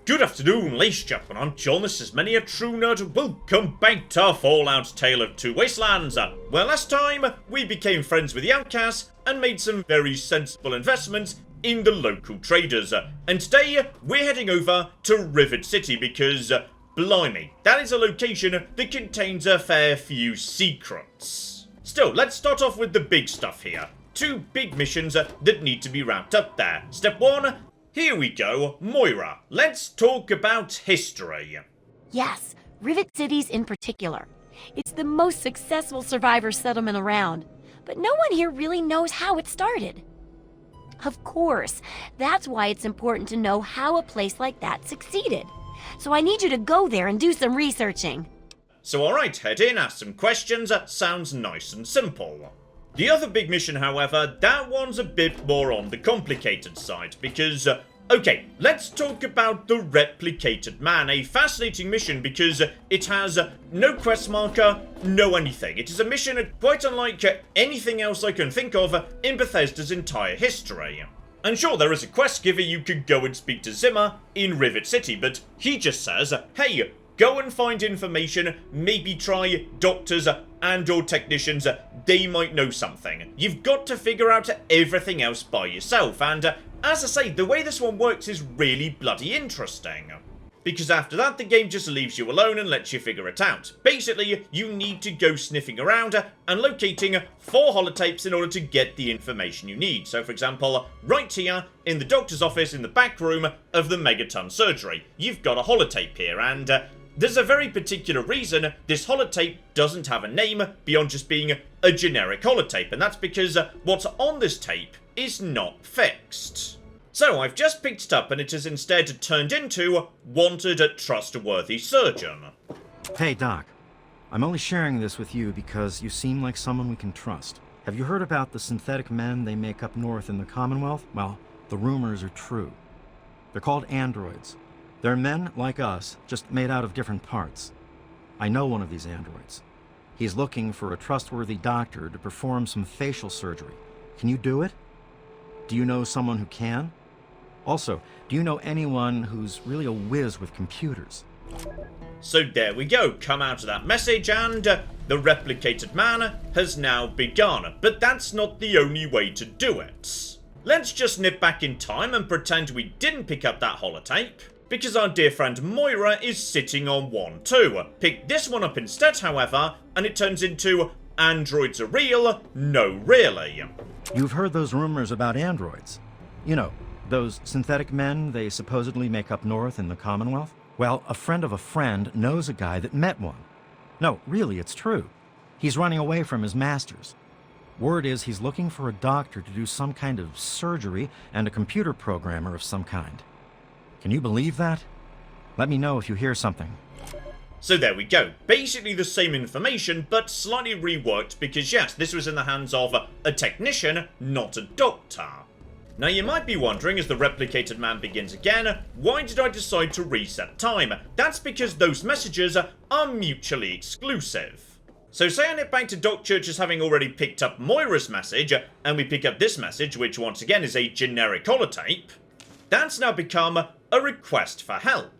Good afternoon, ladies and gentlemen, I'm John, this is Many a True Nerd, welcome back to Fallout's Tale of Two Wastelands. Well, last time, we became friends with the outcasts, and made some very sensible investments in the local traders. And today, we're heading over to Rivet City because, blimey, that is a location that contains a fair few secrets. Still, let's start off with the big stuff here. Two big missions that need to be wrapped up there. Step 1, here we go, Moira. Let's talk about history. Yes, Rivet Cities in particular. It's the most successful survivor settlement around, but no one here really knows how it started. Of course, that's why it's important to know how a place like that succeeded. So I need you to go there and do some researching. So alright, head in, ask some questions, sounds nice and simple. The other big mission, however, that one's a bit more on the complicated side, because, okay, let's talk about the Replicated Man, a fascinating mission because it has no quest marker, no anything. It is a mission quite unlike anything else I can think of in Bethesda's entire history. And sure, there is a quest giver you could go and speak to Zimmer in Rivet City, but he just says, hey, go and find information, maybe try doctors and or technicians, they might know something. You've got to figure out everything else by yourself, and as I say, the way this one works is really bloody interesting. Because after that, the game just leaves you alone and lets you figure it out. Basically, you need to go sniffing around and locating 4 holotapes in order to get the information you need. So for example, right here, in the doctor's office in the back room of the Megaton surgery, you've got a holotape here, and there's a very particular reason this holotape doesn't have a name beyond just being a generic holotape, and that's because what's on this tape is not fixed. So I've just picked it up and it has instead turned into Wanted Trustworthy Surgeon. Hey Doc, I'm only sharing this with you because you seem like someone we can trust. Have you heard about the synthetic men they make up north in the Commonwealth? Well, the rumors are true. They're called androids. They're men like us, just made out of different parts. I know one of these androids. He's looking for a trustworthy doctor to perform some facial surgery. Can you do it? Do you know someone who can? Also, do you know anyone who's really a whiz with computers? So there we go, come out of that message and the Replicated Man has now begun. But that's not the only way to do it. Let's just nip back in time and pretend we didn't pick up that holotape, because our dear friend Moira is sitting on one too. Pick this one up instead, however, and it turns into androids are real, no really. You've heard those rumors about androids. You know, those synthetic men they supposedly make up north in the Commonwealth? Well, a friend of a friend knows a guy that met one. No, really, it's true. He's running away from his masters. Word is he's looking for a doctor to do some kind of surgery and a computer programmer of some kind. Can you believe that? Let me know if you hear something. So there we go. Basically the same information, but slightly reworked because yes, this was in the hands of a technician, not a doctor. Now you might be wondering, as the Replicated Man begins again, why did I decide to reset time? That's because those messages are mutually exclusive. So say I nip back to Doc Church as having already picked up Moira's message, and we pick up this message, which once again is a generic holotape, that's now become a request for help.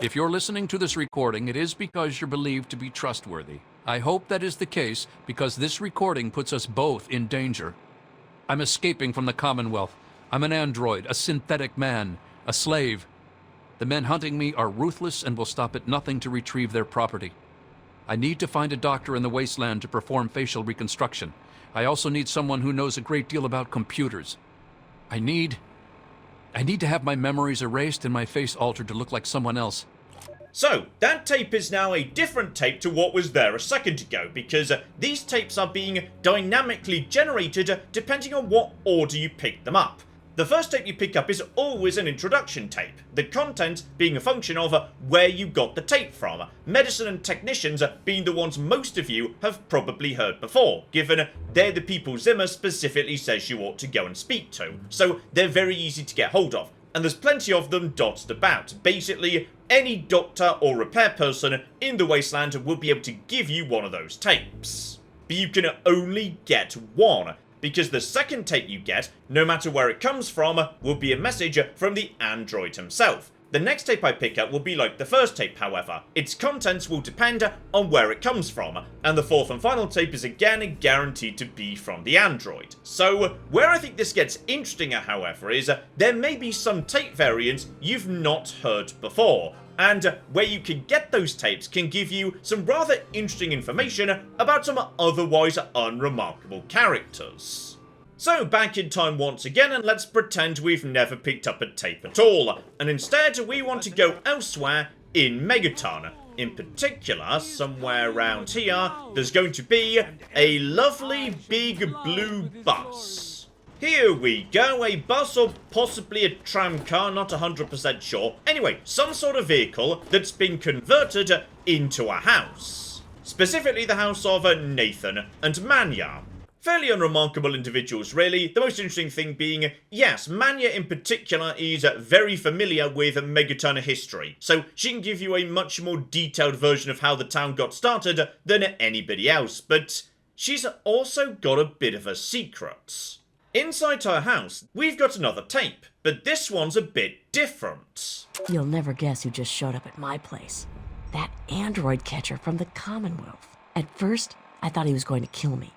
If you're listening to this recording, it is because you're believed to be trustworthy. I hope that is the case because this recording puts us both in danger. I'm escaping from the Commonwealth. I'm an android, a synthetic man, a slave. The men hunting me are ruthless and will stop at nothing to retrieve their property. I need to find a doctor in the wasteland to perform facial reconstruction. I also need someone who knows a great deal about computers. I need to have my memories erased and my face altered to look like someone else. So, that tape is now a different tape to what was there a second ago, because these tapes are being dynamically generated depending on what order you pick them up. The first tape you pick up is always an introduction tape, the content being a function of where you got the tape from, medicine and technicians being the ones most of you have probably heard before, given they're the people Zimmer specifically says you ought to go and speak to, so they're very easy to get hold of, and there's plenty of them dotted about. Basically, any doctor or repair person in the Wasteland will be able to give you one of those tapes. But you can only get one, because the second tape you get, no matter where it comes from, will be a message from the android himself. The next tape I pick up will be like the first tape, however. Its contents will depend on where it comes from, and the fourth and final tape is again guaranteed to be from the android. So, where I think this gets interesting, however, is there may be some tape variants you've not heard before, and where you can get those tapes can give you some rather interesting information about some otherwise unremarkable characters. So back in time once again, and let's pretend we've never picked up a tape at all, and instead we want to go elsewhere in Megaton. In particular, somewhere around here, there's going to be a lovely big blue bus. Here we go, a bus or possibly a tram car, not 100% sure. Anyway, some sort of vehicle that's been converted into a house. Specifically the house of Nathan and Manya. Fairly unremarkable individuals, really. The most interesting thing being, yes, Manya in particular is very familiar with Megaton history, so she can give you a much more detailed version of how the town got started than anybody else, but she's also got a bit of a secret. Inside her house, we've got another tape, but this one's a bit different. You'll never guess who just showed up at my place. That android catcher from the Commonwealth. At first, I thought he was going to kill me.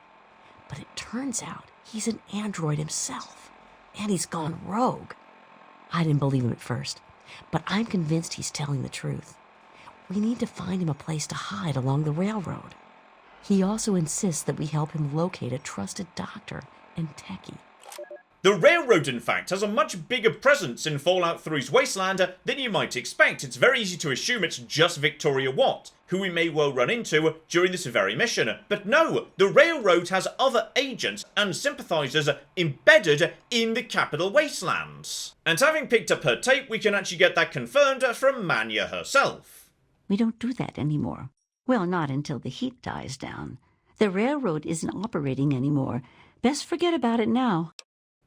But it turns out he's an android himself, and he's gone rogue. I didn't believe him at first, but I'm convinced he's telling the truth. We need to find him a place to hide along the railroad. He also insists that we help him locate a trusted doctor and techie. The railroad, in fact, has a much bigger presence in Fallout 3's Wasteland than you might expect. It's very easy to assume it's just Victoria Watt, who we may well run into during this very mission. But no, the railroad has other agents and sympathizers embedded in the capital Wastelands. And having picked up her tape, we can actually get that confirmed from Manya herself. We don't do that anymore. Well, not until the heat dies down. The railroad isn't operating anymore. Best forget about it now.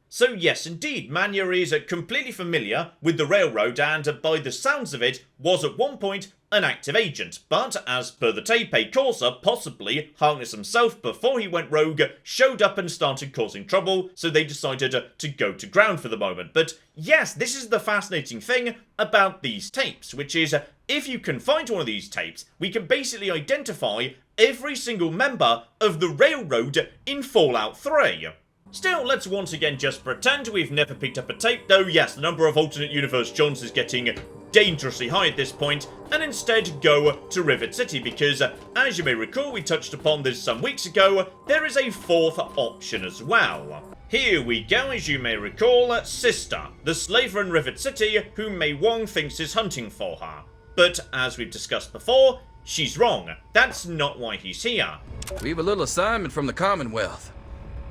So yes, indeed, Manya is completely familiar with the railroad and, by the sounds of it, was at one point an active agent. But, as per the tape, a courser, possibly Harkness himself before he went rogue, showed up and started causing trouble, so they decided to go to ground for the moment. But yes, this is the fascinating thing about these tapes, which is, if you can find one of these tapes, we can basically identify every single member of the railroad in Fallout 3. Still, let's once again just pretend we've never picked up a tape, though yes, the number of alternate universe Johns is getting dangerously high at this point, and instead go to Rivet City, because, as you may recall, we touched upon this some weeks ago, there is a fourth option as well. Here we go, as you may recall, Sister, the slaver in Rivet City, whom Mei Wong thinks is hunting for her. But, as we've discussed before, she's wrong. That's not why he's here. We've a little assignment from the Commonwealth.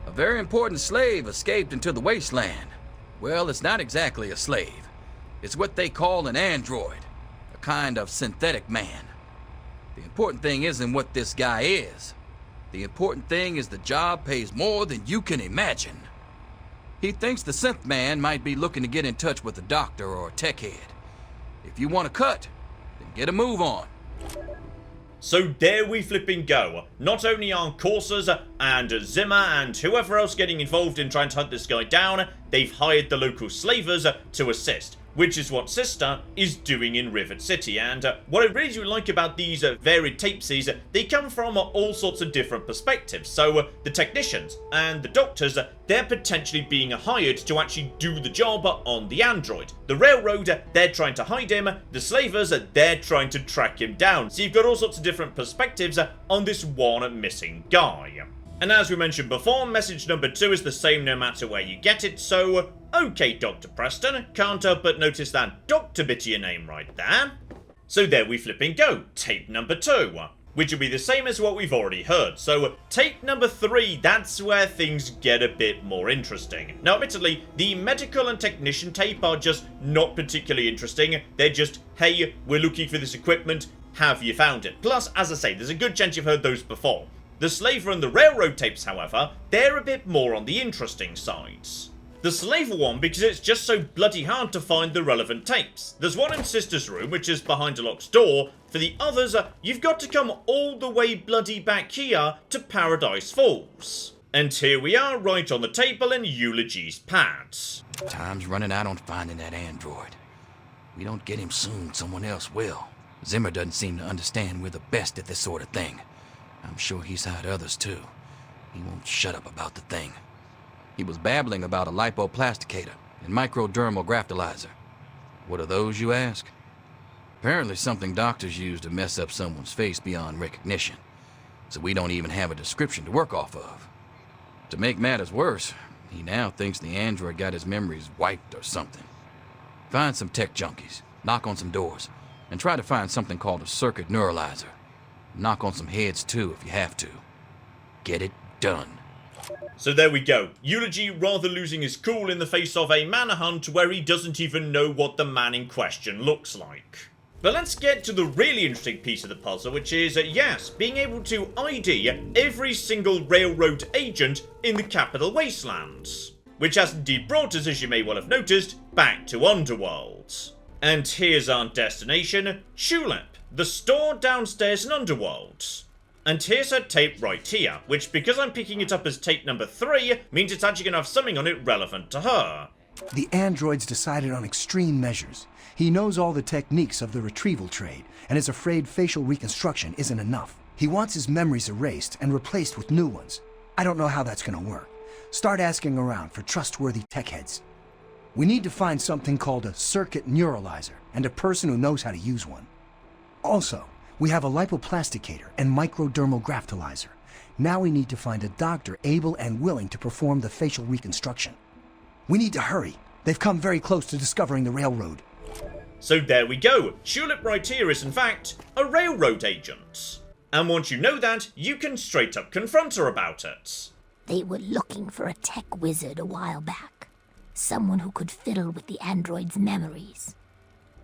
A very important slave escaped into the wasteland. Well, it's not exactly a slave. It's what they call an android, a kind of synthetic man. The important thing isn't what this guy is. The important thing is the job pays more than you can imagine. He thinks the synth man might be looking to get in touch with a doctor or a tech head. If you want to cut, then get a move on. So there we flipping go. Not only are coursers and Zimmer and whoever else getting involved in trying to hunt this guy down, they've hired the local slavers to assist, which is what Sister is doing in Rivet City. And what I really do like about these varied tapes is they come from all sorts of different perspectives. So the technicians and the doctors, they're potentially being hired to actually do the job on the android. The railroad, they're trying to hide him. The slavers, they're trying to track him down. So you've got all sorts of different perspectives on this one missing guy. And as we mentioned before, message number 2 is the same no matter where you get it, so okay, Dr. Preston, can't help but notice that doctor bit of your name right there. So there we flipping go, tape number 2, which will be the same as what we've already heard. So tape number 3, that's where things get a bit more interesting. Now admittedly, the medical and technician tape are just not particularly interesting. They're just, hey, we're looking for this equipment, have you found it? Plus, as I say, there's a good chance you've heard those before. The slaver and the railroad tapes, however, they're a bit more on the interesting sides. The slaver one because it's just so bloody hard to find the relevant tapes. There's one in Sister's room, which is behind a locked door. For the others, you've got to come all the way bloody back here to Paradise Falls. And here we are, right on the table in Eulogy's pads. Time's running out on finding that android. We don't get him soon, someone else will. Zimmer doesn't seem to understand we're the best at this sort of thing. I'm sure he's hired others too. He won't shut up about the thing. He was babbling about a lipoplasticator and microdermal graftalizer. What are those, you ask? Apparently something doctors use to mess up someone's face beyond recognition, so we don't even have a description to work off of. To make matters worse, he now thinks the android got his memories wiped or something. Find some tech junkies, knock on some doors, and try to find something called a circuit neuralizer. Knock on some heads too if you have to. Get it done. So there we go. Eulogy rather losing his cool in the face of a manhunt where he doesn't even know what the man in question looks like. But let's get to the really interesting piece of the puzzle, which is, yes, being able to ID every single railroad agent in the capital Wastelands. Which has indeed brought us, as you may well have noticed, back to Underworld. And here's our destination, Tulip, the store downstairs in Underworld. And here's her tape right here, which, because I'm picking it up as tape number 3, means it's actually going to have something on it relevant to her. The android's decided on extreme measures. He knows all the techniques of the retrieval trade, and is afraid facial reconstruction isn't enough. He wants his memories erased and replaced with new ones. I don't know how that's gonna work. Start asking around for trustworthy tech heads. We need to find something called a circuit neuralizer, and a person who knows how to use one. Also, we have a lipoplasticator and microdermal graftalizer. Now we need to find a doctor able and willing to perform the facial reconstruction. We need to hurry. They've come very close to discovering the railroad. So there we go. Tulip right here is in fact a railroad agent. And once you know that, you can straight up confront her about it. They were looking for a tech wizard a while back. Someone who could fiddle with the android's memories.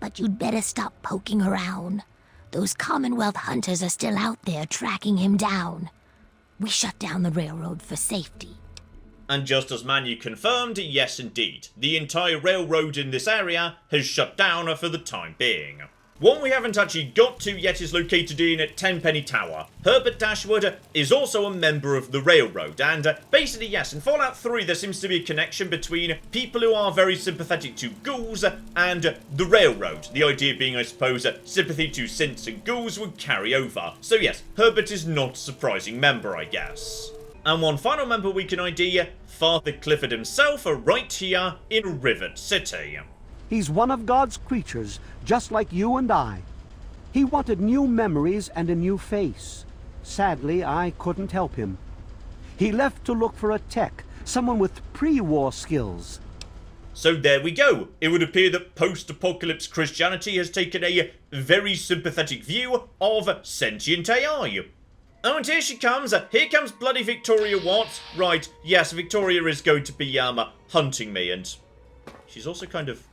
But you'd better stop poking around. Those Commonwealth hunters are still out there tracking him down. We shut down the railroad for safety. And just as Manu confirmed, yes indeed, the entire railroad in this area has shut down for the time being. One we haven't actually got to yet is located in Tenpenny Tower. Herbert Dashwood is also a member of the railroad, and basically yes, in Fallout 3 there seems to be a connection between people who are very sympathetic to ghouls and the railroad. The idea being, I suppose, sympathy to synths and ghouls would carry over. So yes, Herbert is not a surprising member, I guess. And one final member we can ID, Father Clifford himself, right here in Rivet City. He's one of God's creatures, just like you and I. He wanted new memories and a new face. Sadly, I couldn't help him. He left to look for a tech, someone with pre-war skills. So there we go. It would appear that post-apocalypse Christianity has taken a very sympathetic view of sentient AI. Oh, and here she comes. Here comes bloody Victoria Watts. Right, yes, Victoria is going to be, hunting me, and she's also kind of...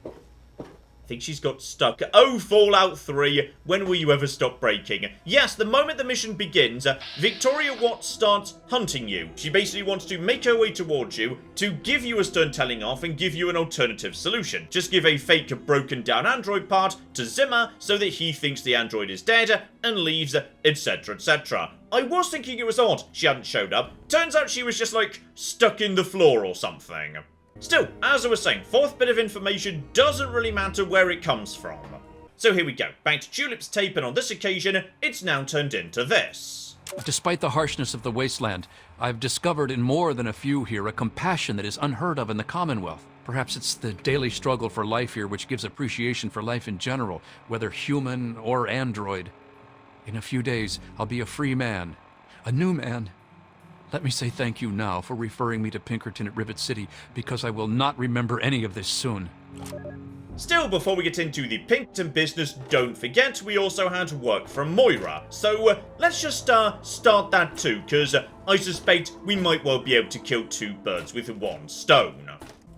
I think she's got stuck. Oh, Fallout 3, when will you ever stop breaking? Yes, the moment the mission begins, Victoria Watts starts hunting you. She basically wants to make her way towards you, to give you a stern telling off and give you an alternative solution. Just give a fake broken down android part to Zimmer so that he thinks the android is dead and leaves, etc, etc. I was thinking it was odd she hadn't showed up. Turns out she was just like stuck in the floor or something. Still, as I was saying, fourth bit of information doesn't really matter where it comes from. So here we go, back to Tulip's tape, and on this occasion, it's now turned into this. Despite the harshness of the wasteland, I've discovered in more than a few here a compassion that is unheard of in the Commonwealth. Perhaps it's the daily struggle for life here which gives appreciation for life in general, whether human or android. In a few days, I'll be a free man, a new man. Let me say thank you now for referring me to Pinkerton at Rivet City, because I will not remember any of this soon. Still, before we get into the Pinkerton business, don't forget we also had work from Moira. So let's just start that too, because I suspect we might well be able to kill two birds with one stone.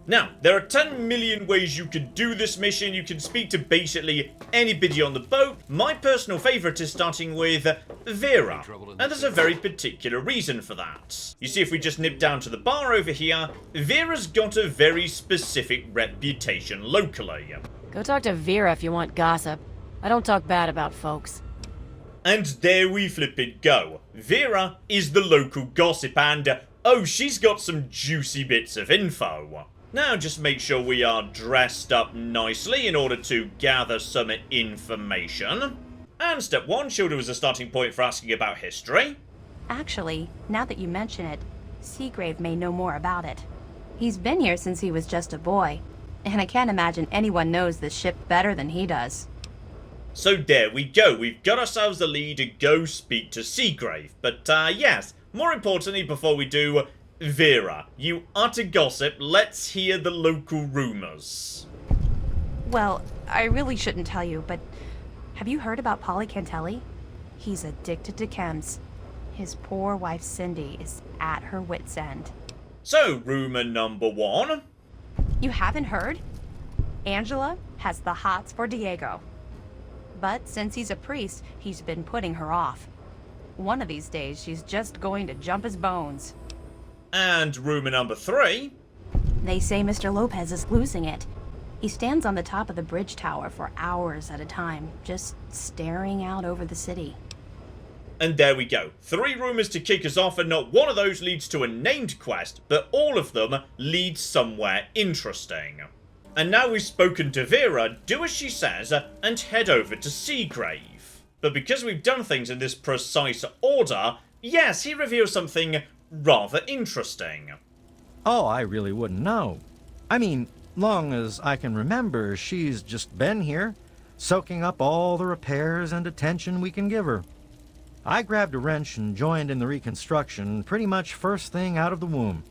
Now, there are 10 million ways you can do this mission. You can speak to basically anybody on the boat. My personal favourite is starting with Vera, and there's a very particular reason for that. You see, if we just nip down to the bar over here, Vera's got a very specific reputation locally. Go talk to Vera if you want gossip. I don't talk bad about folks. And there we flippin' go. Vera is the local gossip, and oh, she's got some juicy bits of info. Now just make sure we are dressed up nicely in order to gather some information. And step 1 should as a starting point for asking about history. Actually, now that you mention it, Seagrave may know more about it. He's been here since he was just a boy, and I can't imagine anyone knows this ship better than he does. So there we go, we've got ourselves the lead to go speak to Seagrave. But yes, more importantly before we do, Vera, you utter gossip, let's hear the local rumours. Well, I really shouldn't tell you, but have you heard about Polly Cantelli? He's addicted to chems. His poor wife Cindy is at her wit's end. So, rumour number 1. You haven't heard? Angela has the hots for Diego. But since he's a priest, he's been putting her off. One of these days, she's just going to jump his bones. And rumour number 3. They say Mr. Lopez is losing it. He stands on the top of the bridge tower for hours at a time, just staring out over the city. And there we go. 3 rumours to kick us off, and not one of those leads to a named quest, but all of them lead somewhere interesting. And now we've spoken to Vera, do as she says, and head over to Seagrave. But because we've done things in this precise order, yes, he reveals something rather interesting. Oh, I really wouldn't know. I mean, long as I can remember, she's just been here, soaking up all the repairs and attention we can give her. I grabbed a wrench and joined in the reconstruction pretty much first thing out of the womb,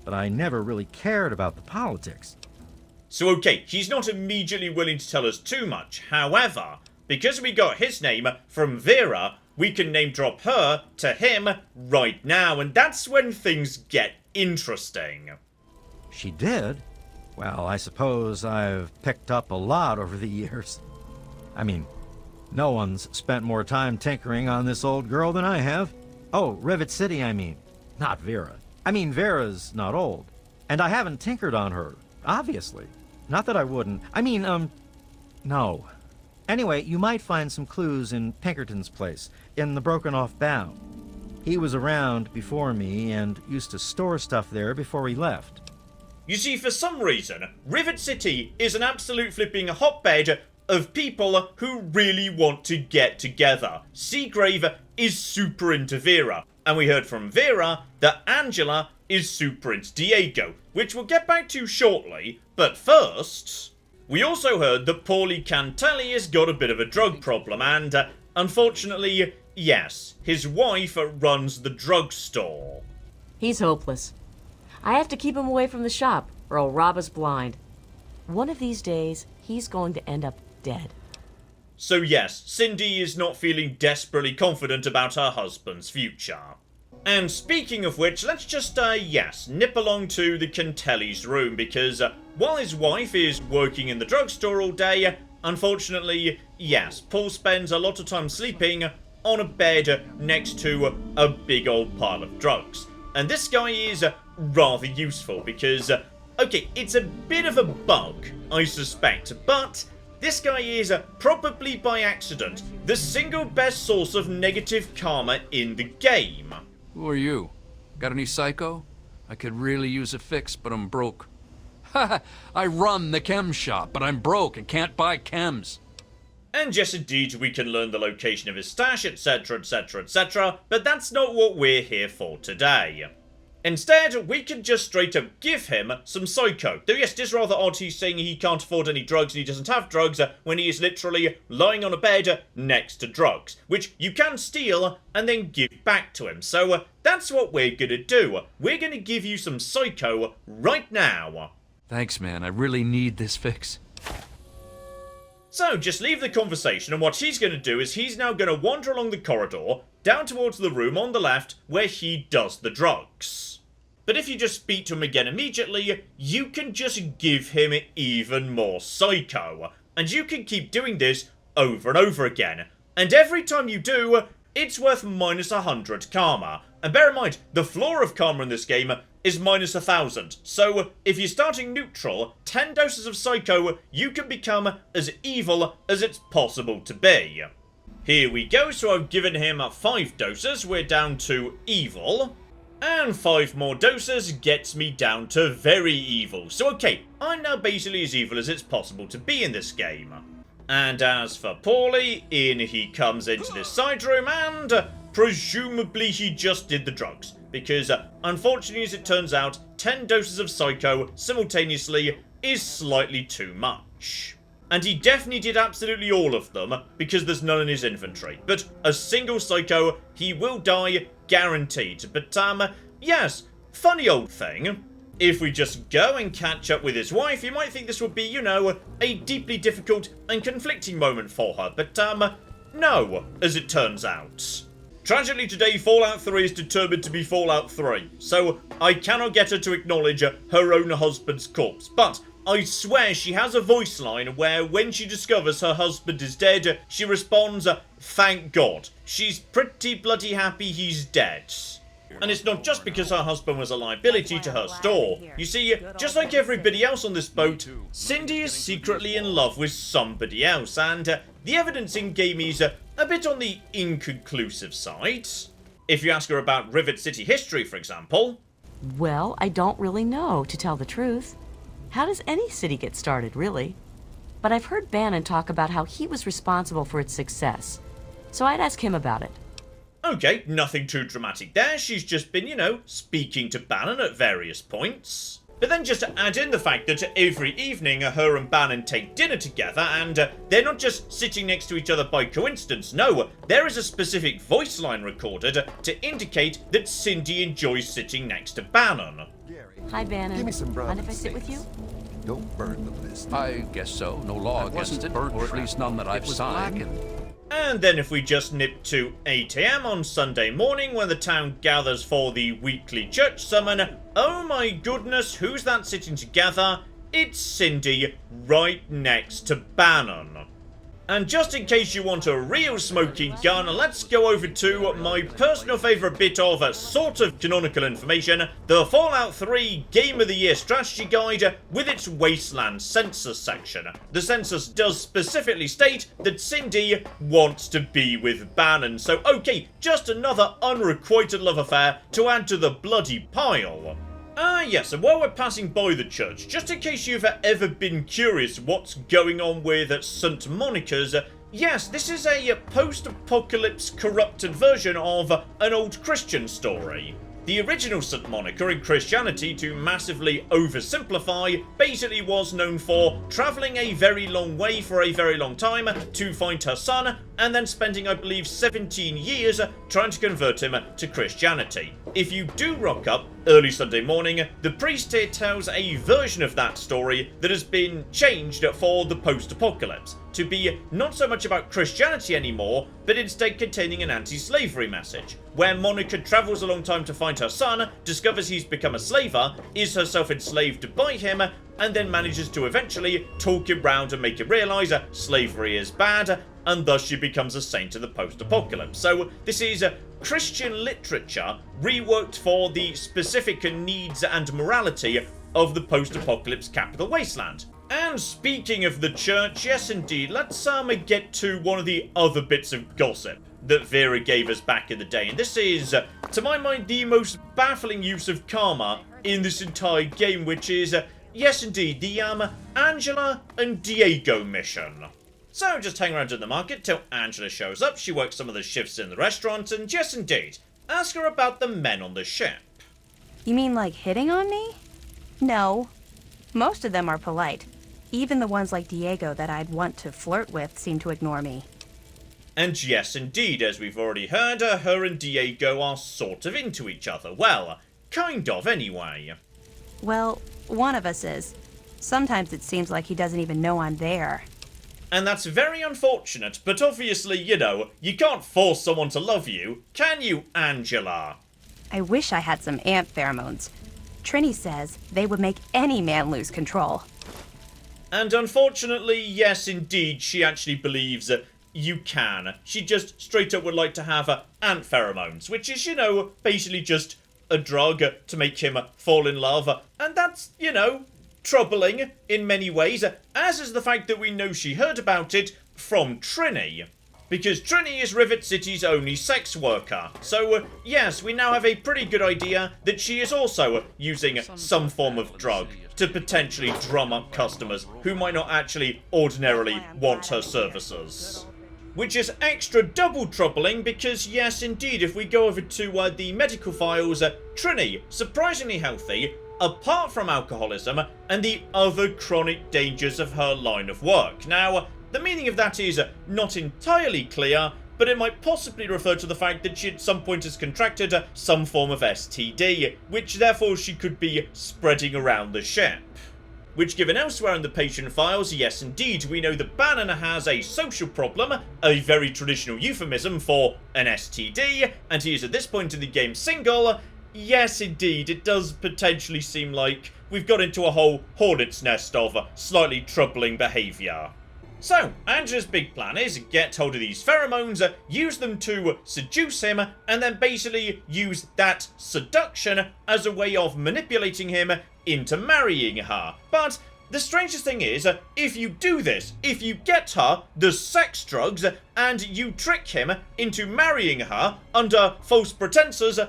but I never really cared about the politics. So okay, he's not immediately willing to tell us too much. However, because we got his name from Vera, we can name drop her to him right now, and that's when things get interesting. She did? Well, I suppose I've picked up a lot over the years. I mean, no one's spent more time tinkering on this old girl than I have. Oh, Rivet City, I mean. Not Vera. I mean, Vera's not old. And I haven't tinkered on her, obviously. Not that I wouldn't. I mean, no. Anyway, you might find some clues in Pinkerton's place, in the broken-off bow. He was around before me and used to store stuff there before he left. You see, for some reason, Rivet City is an absolute flipping hotbed of people who really want to get together. Seagrave is super into Vera, and we heard from Vera that Angela is super into Diego, which we'll get back to shortly, but first, we also heard that Paulie Cantelli has got a bit of a drug problem, and unfortunately, yes, his wife runs the drugstore. He's hopeless. I have to keep him away from the shop, or he'll rob us blind. One of these days, he's going to end up dead. So yes, Cindy is not feeling desperately confident about her husband's future. And speaking of which, let's just, nip along to the Cantelli's room, because while his wife is working in the drugstore all day, unfortunately, yes, Paul spends a lot of time sleeping on a bed next to a big old pile of drugs. And this guy is rather useful because, okay, it's a bit of a bug, I suspect, but this guy is, probably by accident, the single best source of negative karma in the game. Who are you? Got any psycho? I could really use a fix, but I'm broke. Ha! I run the chem shop, but I'm broke and can't buy chems. And yes, indeed, we can learn the location of his stash, etc, etc, etc, but that's not what we're here for today. Instead, we can just straight up give him some psycho. Though yes, it is rather odd he's saying he can't afford any drugs and he doesn't have drugs when he is literally lying on a bed next to drugs, which you can steal and then give back to him. So that's what we're gonna do. We're gonna give you some psycho right now. Thanks, man. I really need this fix. So, just leave the conversation, and what he's going to do is he's now going to wander along the corridor, down towards the room on the left, where he does the drugs. But if you just speak to him again immediately, you can just give him even more psycho. And you can keep doing this over and over again. And every time you do, it's worth minus 100 karma. And bear in mind, the floor of karma in this game is minus 1,000. So, if you're starting neutral, 10 doses of psycho, you can become as evil as it's possible to be. Here we go, so I've given him 5 doses, we're down to evil. And 5 more doses gets me down to very evil. So okay, I'm now basically as evil as it's possible to be in this game. And as for Paulie, in he comes into this side room and presumably he just did the drugs. Because unfortunately as it turns out, 10 doses of Psycho simultaneously is slightly too much. And he definitely did absolutely all of them because there's none in his inventory. But a single Psycho, he will die guaranteed. But yes, funny old thing. If we just go and catch up with his wife, you might think this would be, you know, a deeply difficult and conflicting moment for her. But no, as it turns out. Tragically today, Fallout 3 is determined to be Fallout 3, so I cannot get her to acknowledge her own husband's corpse. But I swear she has a voice line where when she discovers her husband is dead, she responds, "Thank God." She's pretty bloody happy he's dead. And it's not just because her husband was a liability to her store. You see, just like everybody else on this boat, Cindy is secretly in love with somebody else, and the evidence in-game is a bit on the inconclusive side. If you ask her about Rivet City history, for example. Well, I don't really know, to tell the truth. How does any city get started, really? But I've heard Bannon talk about how he was responsible for its success, so I'd ask him about it. Okay, nothing too dramatic there. She's just been, you know, speaking to Bannon at various points. But then just to add in the fact that every evening her and Bannon take dinner together and they're not just sitting next to each other by coincidence. No, there is a specific voice line recorded to indicate that Cindy enjoys sitting next to Bannon. Hi, Bannon. Give me some Mind if I sit with you? Don't burn the list. I guess so. No law against it, or at least none that I've signed. And then if we just nip to 8 AM on Sunday morning when the town gathers for the weekly church summon, oh my goodness, who's that sitting together? It's Cindy right next to Bannon. And just in case you want a real smoking gun, let's go over to my personal favourite bit of sort of canonical information, the Fallout 3 Game of the Year Strategy Guide with its Wasteland census section. The census does specifically state that Cindy wants to be with Bannon, so okay, just another unrequited love affair to add to the bloody pile. Yes, and while we're passing by the church, just in case you've ever been curious what's going on with St. Monica's, yes, this is a post-apocalypse corrupted version of an old Christian story. The original St. Monica in Christianity, to massively oversimplify, basically was known for travelling a very long way for a very long time to find her son, and then spending, I believe, 17 years trying to convert him to Christianity. If you do rock up early Sunday morning, the priest here tells a version of that story that has been changed for the post-apocalypse, to be not so much about Christianity anymore, but instead containing an anti-slavery message, where Monica travels a long time to find her son, discovers he's become a slaver, is herself enslaved by him, and then manages to eventually talk him round and make him realise slavery is bad, and thus she becomes a saint of the post-apocalypse. So this is Christian literature reworked for the specific needs and morality of the post-apocalypse capital wasteland. And speaking of the church, yes indeed, let's get to one of the other bits of gossip that Vera gave us back in the day. And this is, to my mind, the most baffling use of karma in this entire game, which is, yes indeed, the Angela and Diego mission. So just hang around in the market till Angela shows up, she works some of the shifts in the restaurant, and yes indeed, ask her about the men on the ship. You mean like hitting on me? No. Most of them are polite. Even the ones like Diego that I'd want to flirt with seem to ignore me. And yes indeed, as we've already heard, her and Diego are sort of into each other. Well, kind of anyway. Well, one of us is. Sometimes it seems like he doesn't even know I'm there. And that's very unfortunate, but obviously, you know, you can't force someone to love you, can you, Angela? I wish I had some ant pheromones. Trini says they would make any man lose control. And unfortunately, yes indeed, she actually believes you can. She just straight up would like to have ant pheromones, which is, you know, basically just a drug to make him fall in love. And that's, you know, troubling in many ways, as is the fact that we know she heard about it from Trini. because Trini is Rivet City's only sex worker. So, yes, we now have a pretty good idea that she is also using some form of drug to potentially drum up customers who might not actually ordinarily want her services. Which is extra double troubling because, yes, indeed, if we go over to the medical files, Trini, surprisingly healthy, apart from alcoholism and the other chronic dangers of her line of work. Now, the meaning of that is not entirely clear, but it might possibly refer to the fact that she at some point has contracted some form of STD, which therefore she could be spreading around the ship. Which, given elsewhere in the patient files, yes indeed, we know that Bannon has a social problem, a very traditional euphemism for an STD, and he is at this point in the game single. Yes indeed, it does potentially seem like we've got into a whole hornet's nest of slightly troubling behaviour. So, Angela's big plan is get hold of these pheromones, use them to seduce him, and then basically use that seduction as a way of manipulating him into marrying her. But the strangest thing is, if you do this, if you get her the sex drugs, and you trick him into marrying her under false pretenses,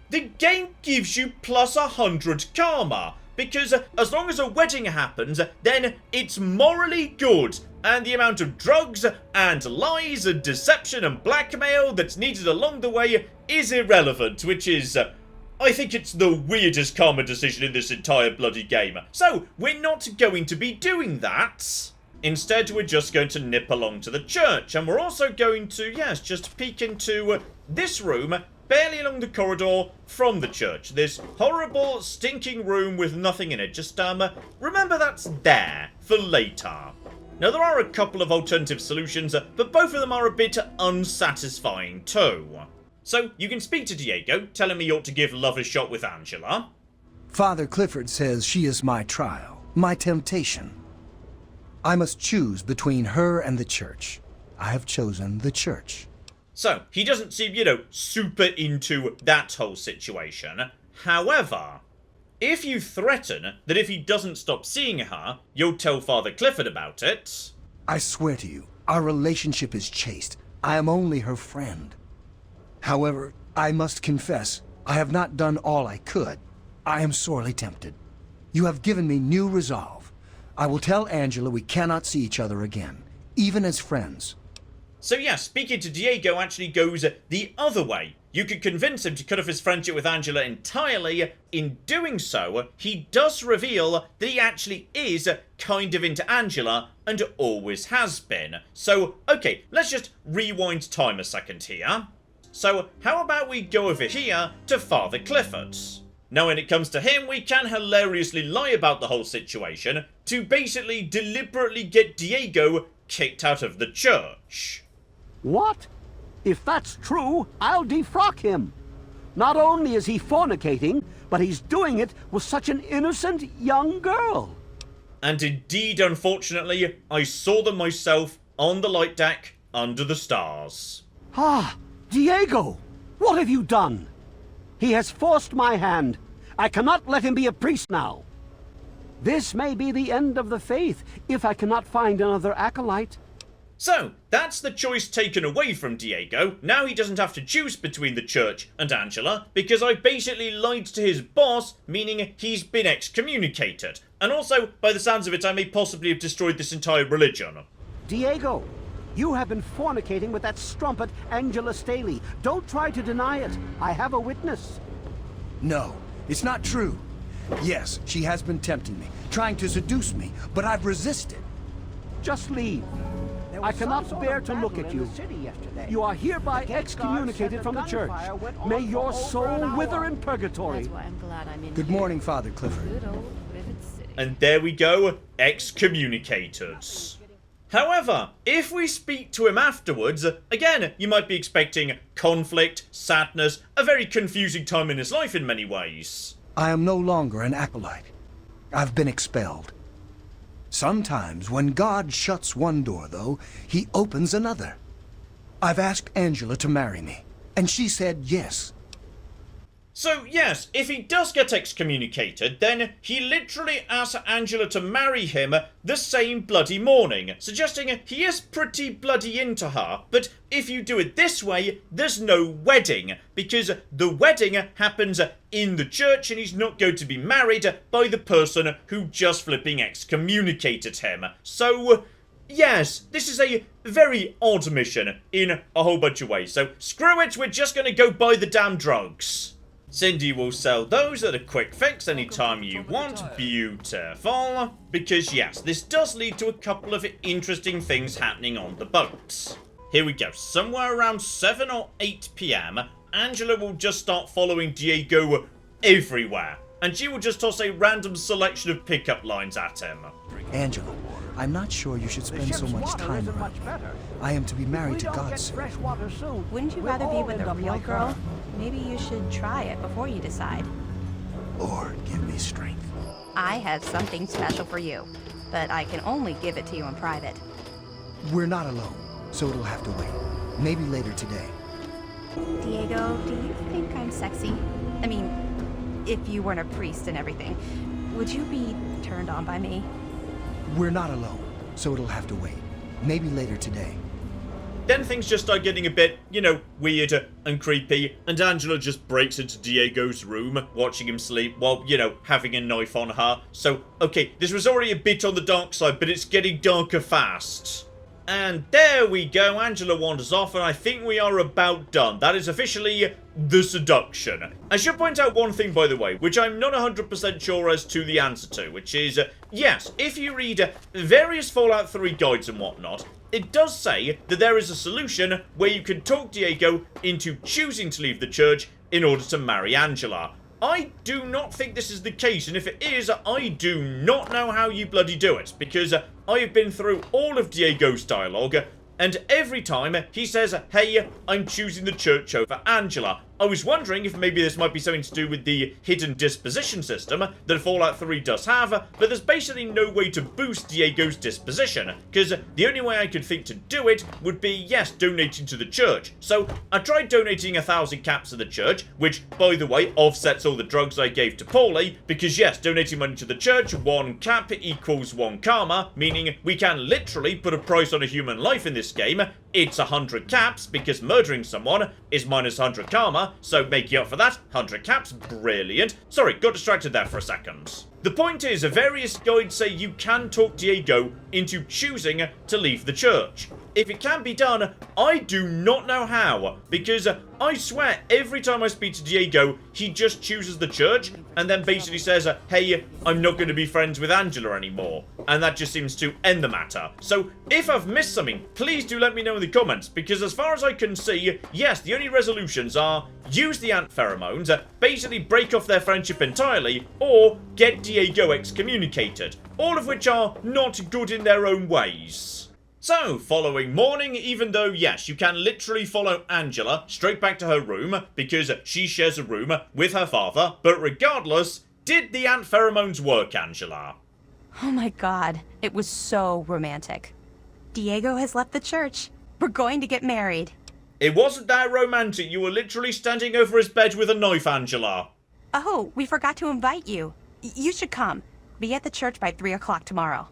the game gives you plus 100 karma. Because as long as a wedding happens, then it's morally good. And the amount of drugs and lies and deception and blackmail that's needed along the way is irrelevant, which is, I think it's the weirdest karma decision in this entire bloody game. So, we're not going to be doing that. Instead, we're just going to nip along to the church. And we're also going to, yes, just peek into this room, barely along the corridor from the church. This horrible, stinking room with nothing in it. Just, remember that's there for later. Now, there are a couple of alternative solutions, but both of them are a bit unsatisfying too. So, you can speak to Diego, tell him he ought to give love a shot with Angela. Father Clifford says she is my trial, my temptation. I must choose between her and the church. I have chosen the church. So, he doesn't seem, super into that whole situation. However, if you threaten that if he doesn't stop seeing her, you'll tell Father Clifford about it. I swear to you, our relationship is chaste. I am only her friend. However, I must confess, I have not done all I could. I am sorely tempted. You have given me new resolve. I will tell Angela we cannot see each other again, even as friends. So yeah, speaking to Diego actually goes the other way. You could convince him to cut off his friendship with Angela entirely. In doing so, he does reveal that he actually is kind of into Angela and always has been. So, okay, let's just rewind time a second here. So, how about we go over here to Father Clifford? Now, when it comes to him, we can hilariously lie about the whole situation to basically deliberately get Diego kicked out of the church. What? If that's true, I'll defrock him. Not only is he fornicating, but he's doing it with such an innocent young girl. And indeed, unfortunately, I saw them myself on the light deck under the stars. Ah, Diego! What have you done? He has forced my hand. I cannot let him be a priest now. This may be the end of the faith if I cannot find another acolyte. So, that's the choice taken away from Diego. Now he doesn't have to choose between the church and Angela, because I basically lied to his boss, meaning he's been excommunicated. And also, by the sounds of it, I may possibly have destroyed this entire religion. Diego, you have been fornicating with that strumpet Angela Staley. Don't try to deny it. I have a witness. No, it's not true. Yes, she has been tempting me, trying to seduce me, but I've resisted. Just leave. I cannot bear to look at you. You are hereby excommunicated from the church. May your soul wither in purgatory. Good morning, Father Clifford. And there we go, excommunicated. However, if we speak to him afterwards, again, you might be expecting conflict, sadness, a very confusing time in his life in many ways. I am no longer an acolyte. I've been expelled. Sometimes, when God shuts one door, though, he opens another. I've asked Angela to marry me, and she said yes. So yes, if he does get excommunicated, then he literally asks Angela to marry him the same bloody morning, suggesting he is pretty bloody into her. But if you do it this way, there's no wedding, because the wedding happens in the church and he's not going to be married by the person who just flipping excommunicated him. So yes, this is a very odd mission in a whole bunch of ways. So screw it, we're just going to go buy the damn drugs. Cindy will sell those at a quick fix anytime you want. Beautiful. Because yes, this does lead to a couple of interesting things happening on the boat. Here we go. Somewhere around 7 or 8 p.m, Angela will just start following Diego everywhere. And she will just toss a random selection of pickup lines at him. Angela, I'm not sure you should spend so much time around me. I am to be married to God soon. Wouldn't you rather be with a real girl? Maybe you should try it before you decide. Lord, give me strength. I have something special for you, but I can only give it to you in private. We're not alone, so it'll have to wait. Maybe later today. Diego, do you think I'm sexy? I mean, if you weren't a priest and everything, would you be turned on by me? We're not alone, so it'll have to wait. Maybe later today. Then things just start getting a bit, weird and creepy, and Angela just breaks into Diego's room, watching him sleep while, having a knife on her. So, okay, this was already a bit on the dark side, but it's getting darker fast. And there we go, Angela wanders off, and I think we are about done. That is officially the seduction. I should point out one thing, by the way, which I'm not 100% sure as to the answer to, which is, yes, if you read various Fallout 3 guides and whatnot, it does say that there is a solution where you can talk Diego into choosing to leave the church in order to marry Angela. I do not think this is the case, and if it is, I do not know how you bloody do it, because I have been through all of Diego's dialogue, and every time he says, hey, I'm choosing the church over Angela. I was wondering if maybe this might be something to do with the hidden disposition system that Fallout 3 does have, but there's basically no way to boost Diego's disposition, because the only way I could think to do it would be, yes, donating to the church. So I tried donating 1,000 caps to the church, which, by the way, offsets all the drugs I gave to Paulie, because yes, donating money to the church, 1 cap equals 1 karma, meaning we can literally put a price on a human life in this game. It's 100 caps, because murdering someone is minus 100 karma, so making up for that, 100 caps, brilliant. Sorry, got distracted there for a second. The point is, various guides say you can talk Diego into choosing to leave the church. If it can be done, I do not know how, because I swear every time I speak to Diego, he just chooses the church, and then basically says, hey, I'm not going to be friends with Angela anymore. And that just seems to end the matter. So, if I've missed something, please do let me know in the comments, because as far as I can see, yes, the only resolutions are use the ant pheromones, basically break off their friendship entirely, or get Diego excommunicated, all of which are not good in their own ways. So, following morning, even though, yes, you can literally follow Angela straight back to her room, because she shares a room with her father, but regardless, did the ant pheromones work, Angela? Oh my god, it was so romantic. Diego has left the church. We're going to get married. It wasn't that romantic, you were literally standing over his bed with a knife, Angela. Oh, we forgot to invite you. You should come. Be at the church by 3 o'clock tomorrow.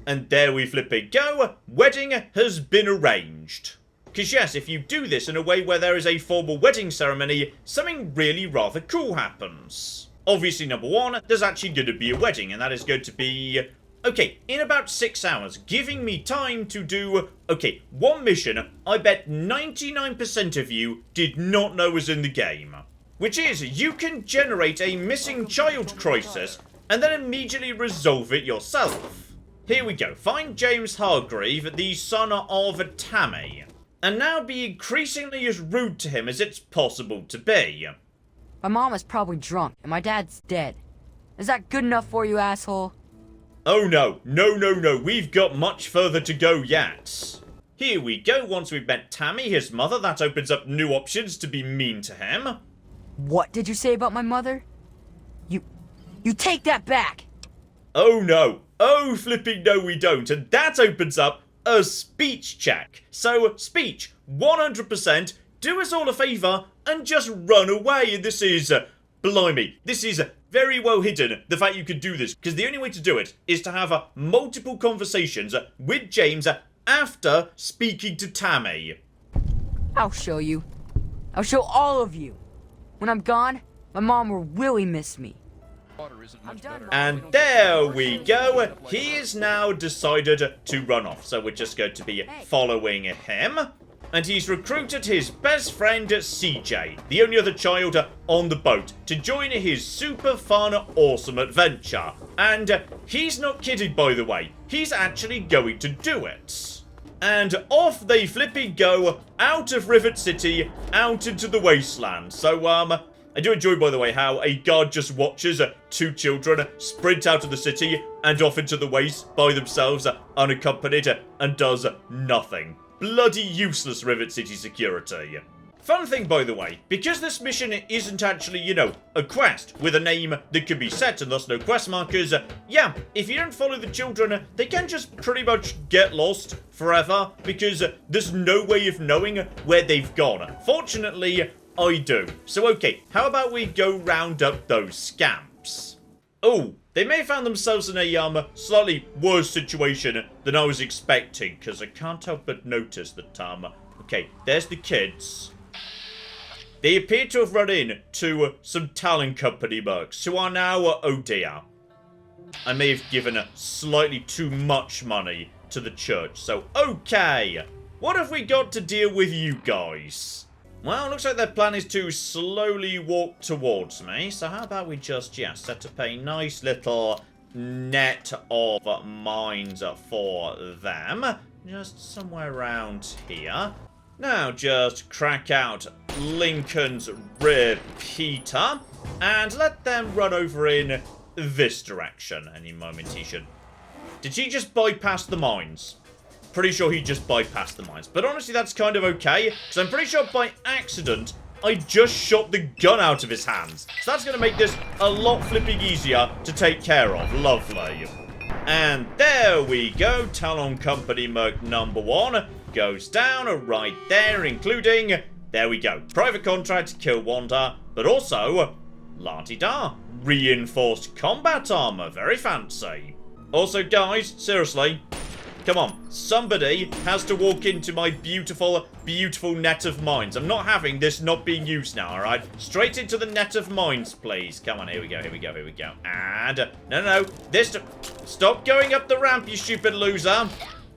And there we flipping go, wedding has been arranged. Because yes, if you do this in a way where there is a formal wedding ceremony, something really rather cool happens. Obviously, number one, there's actually going to be a wedding, and that is going to be, okay, in about 6 hours, giving me time to do, okay, one mission I bet 99% of you did not know was in the game. Which is, you can generate a missing child crisis, and then immediately resolve it yourself. Here we go. Find James Hargreave, the son of Tammy, and now be increasingly as rude to him as it's possible to be. My mom is probably drunk, and my dad's dead. Is that good enough for you, asshole? Oh no, no, we've got much further to go yet. Here we go, once we've met Tammy, his mother, that opens up new options to be mean to him. What did you say about my mother? You take that back! Oh no. Oh, flipping no we don't, and that opens up a speech check. So, speech, 100%, do us all a favour and just run away. And this is, blimey, this is very well hidden, the fact you could do this, because the only way to do it is to have multiple conversations with James after speaking to Tammy. I'll show you. I'll show all of you. When I'm gone, my mom will really miss me. And there we go. He is now decided to run off, so we're just going to be following him. And he's recruited his best friend, CJ, the only other child on the boat, to join his super fun, awesome adventure. And he's not kidding, by the way. He's actually going to do it. And off they flipping go, out of Rivet City, out into the Wasteland. So, I do enjoy, by the way, how a guard just watches two children sprint out of the city and off into the waste by themselves, unaccompanied, and does nothing. Bloody useless Rivet City security. Fun thing, by the way, because this mission isn't actually, you know, a quest with a name that can be set and thus no quest markers, yeah, if you don't follow the children, they can just pretty much get lost forever because there's no way of knowing where they've gone. Fortunately, I do. So, okay, how about we go round up those scamps? Oh, they may have found themselves in a slightly worse situation than I was expecting, because I can't help but notice that, okay, there's the kids. They appear to have run in to some talent company mercs, who are now, oh dear, I may have given slightly too much money to the church. So, okay, what have we got to deal with you guys? Well, looks like their plan is to slowly walk towards me. So how about we just, yeah, set up a nice little net of mines for them. Just somewhere around here. Now just crack out Lincoln's repeater. And let them run over in this direction. Any moment he should. Did he just bypass the mines? Pretty sure he just bypassed the mines. But honestly, that's kind of okay. Because I'm pretty sure by accident, I just shot the gun out of his hands. So that's going to make this a lot flipping easier to take care of. Lovely. And there we go. Talon Company Merc number 1 goes down right there, including, there we go, private contract, kill Wanda, but also, la-di-da, reinforced combat armor. Very fancy. Also, guys, seriously, come on, somebody has to walk into my beautiful, beautiful net of mines. I'm not having this not being used now, alright? Straight into the net of mines, please. Come on, here we go, here we go, here we go. And, no, this, stop going up the ramp, you stupid loser.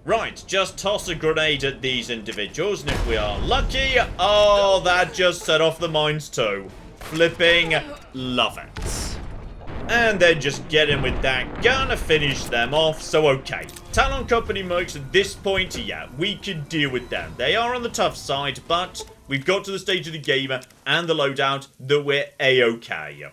Right, just toss a grenade at these individuals, and if we are lucky, oh, that just set off the mines too. Flipping love it. And then just get in with that gun to finish them off. So, okay. Talon Company mercs at this point, yeah, we can deal with them. They are on the tough side, but we've got to the stage of the game and the loadout that we're A-okay.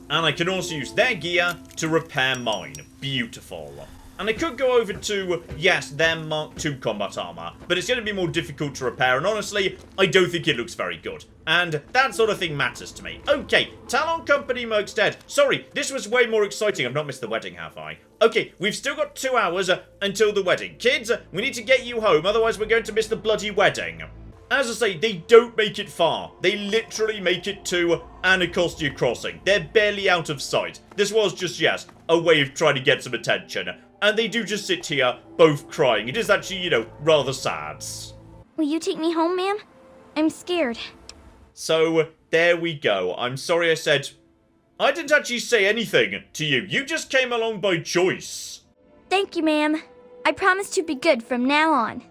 And I can also use their gear to repair mine. Beautiful. And I could go over to, yes, their Mark II combat armor, but it's going to be more difficult to repair, and honestly, I don't think it looks very good. And that sort of thing matters to me. Okay, Talon Company merc's dead. Sorry, this was way more exciting. I've not missed the wedding, have I? Okay, we've still got 2 hours until the wedding. Kids, we need to get you home, otherwise we're going to miss the bloody wedding. As I say, they don't make it far. They literally make it to Anacostia Crossing. They're barely out of sight. This was just, yes, a way of trying to get some attention. And they do just sit here, both crying. It is actually, you know, rather sad. Will you take me home, ma'am? I'm scared. So, there we go. I'm sorry I said... I didn't actually say anything to you. You just came along by choice. Thank you, ma'am. I promise to be good from now on.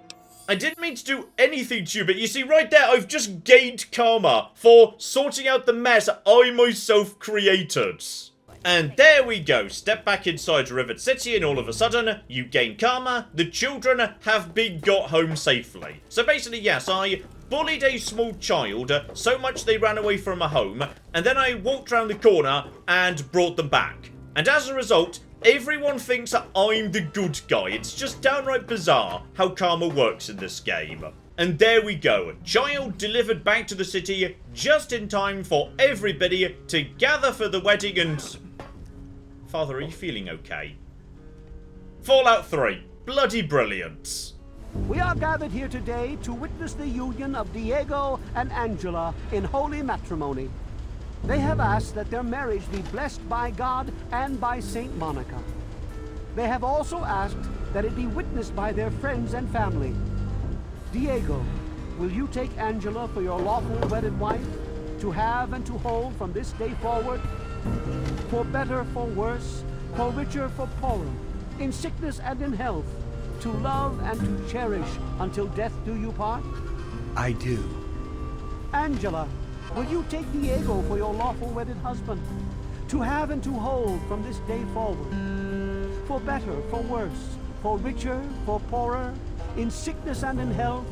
I didn't mean to do anything to you, but you see, right there, I've just gained karma for sorting out the mess I myself created. And there we go. Step back inside Rivet City and all of a sudden, you gain karma. The children have been got home safely. So basically, yes, I bullied a small child so much they ran away from a home. And then I walked around the corner and brought them back. And as a result, everyone thinks that I'm the good guy. It's just downright bizarre how karma works in this game. And there we go. Child delivered back to the city just in time for everybody to gather for the wedding and... Father, are you feeling okay? Fallout 3. Bloody brilliant. We are gathered here today to witness the union of Diego and Angela in holy matrimony. They have asked that their marriage be blessed by God and by Saint Monica. They have also asked that it be witnessed by their friends and family. Diego, will you take Angela for your lawful wedded wife, to have and to hold from this day forward? For better, for worse, for richer, for poorer, in sickness and in health, to love and to cherish until death do you part? I do. Angela, will you take Diego for your lawful wedded husband, to have and to hold from this day forward? For better, for worse, for richer, for poorer, in sickness and in health,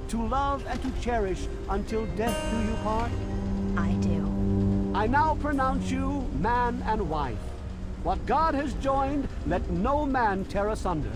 to love and to cherish until death do you part? I do. I now pronounce you man and wife. What God has joined, let no man tear asunder.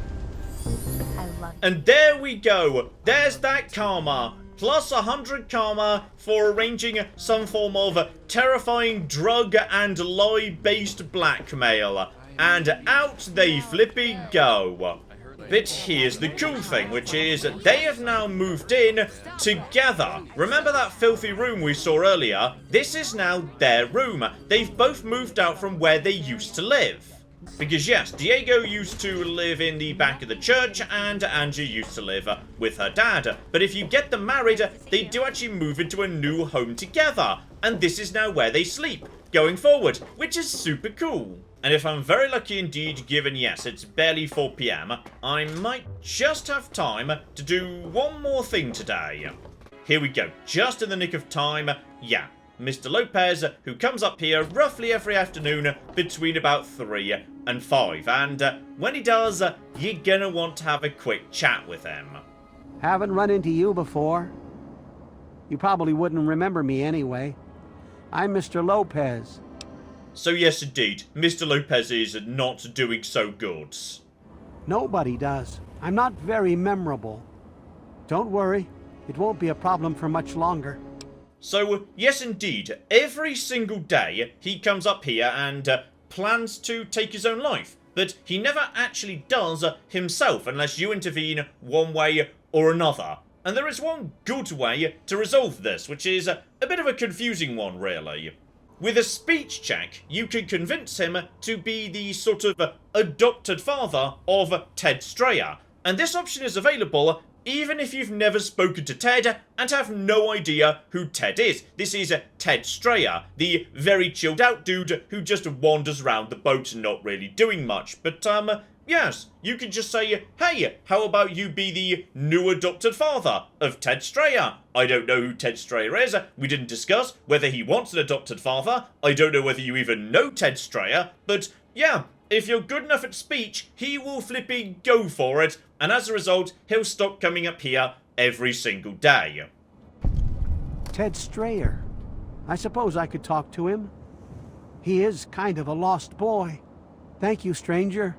I love it. And there we go. There's that karma. Plus 100 karma for arranging some form of terrifying drug and lie-based blackmail. And out they flippy go. But here's the cool thing, which is they have now moved in together. Remember that filthy room we saw earlier? This is now their room. They've both moved out from where they used to live. Because yes, Diego used to live in the back of the church and Angie used to live with her dad. But if you get them married, they do actually move into a new home together. And this is now where they sleep, going forward, which is super cool. And if I'm very lucky indeed, given yes, it's barely 4 PM, I might just have time to do one more thing today. Here we go, just in the nick of time, yeah. Mr. Lopez, who comes up here roughly every afternoon between about 3 and 5. And when he does, you're gonna want to have a quick chat with him. Haven't run into you before. You probably wouldn't remember me anyway. I'm Mr. Lopez. So yes, indeed, Mr. Lopez is not doing so good. Nobody does. I'm not very memorable. Don't worry, it won't be a problem for much longer. So, yes indeed, every single day he comes up here and plans to take his own life. But he never actually does himself unless you intervene one way or another. And there is one good way to resolve this, which is a bit of a confusing one, really. With a speech check, you can convince him to be the sort of adopted father of Ted Strayer. And this option is available even if you've never spoken to Ted and have no idea who Ted is. This is Ted Strayer, the very chilled out dude who just wanders around the boat and not really doing much. But, yes, you can just say, hey, how about you be the new adopted father of Ted Strayer? I don't know who Ted Strayer is. We didn't discuss whether he wants an adopted father. I don't know whether you even know Ted Strayer. But, yeah, if you're good enough at speech, he will flipping go for it. And as a result, he'll stop coming up here every single day. Ted Strayer. I suppose I could talk to him. He is kind of a lost boy. Thank you, stranger.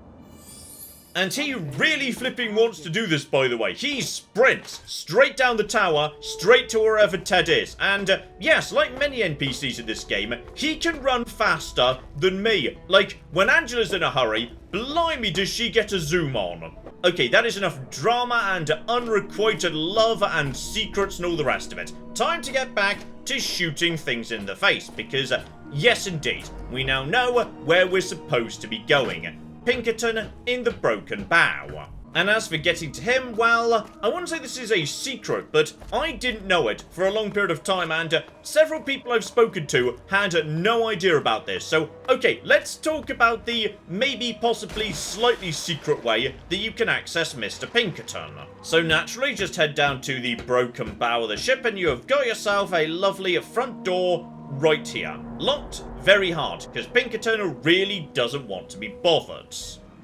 And he really flipping wants to do this, by the way. He sprints straight down the tower, straight to wherever Ted is. And yes, like many NPCs in this game, he can run faster than me. Like, when Angela's in a hurry, blimey does she get a zoom on. Okay, that is enough drama and unrequited love and secrets and all the rest of it. Time to get back to shooting things in the face, because yes indeed, we now know where we're supposed to be going. Pinkerton in the Broken Bow. And as for getting to him, well, I wouldn't say this is a secret, but I didn't know it for a long period of time, and several people I've spoken to had no idea about this. So, okay, let's talk about the maybe possibly slightly secret way that you can access Mr. Pinkerton. So naturally, just head down to the Broken Bow of the ship and you have got yourself a lovely front door right here. Locked very hard, because Pinkerton really doesn't want to be bothered.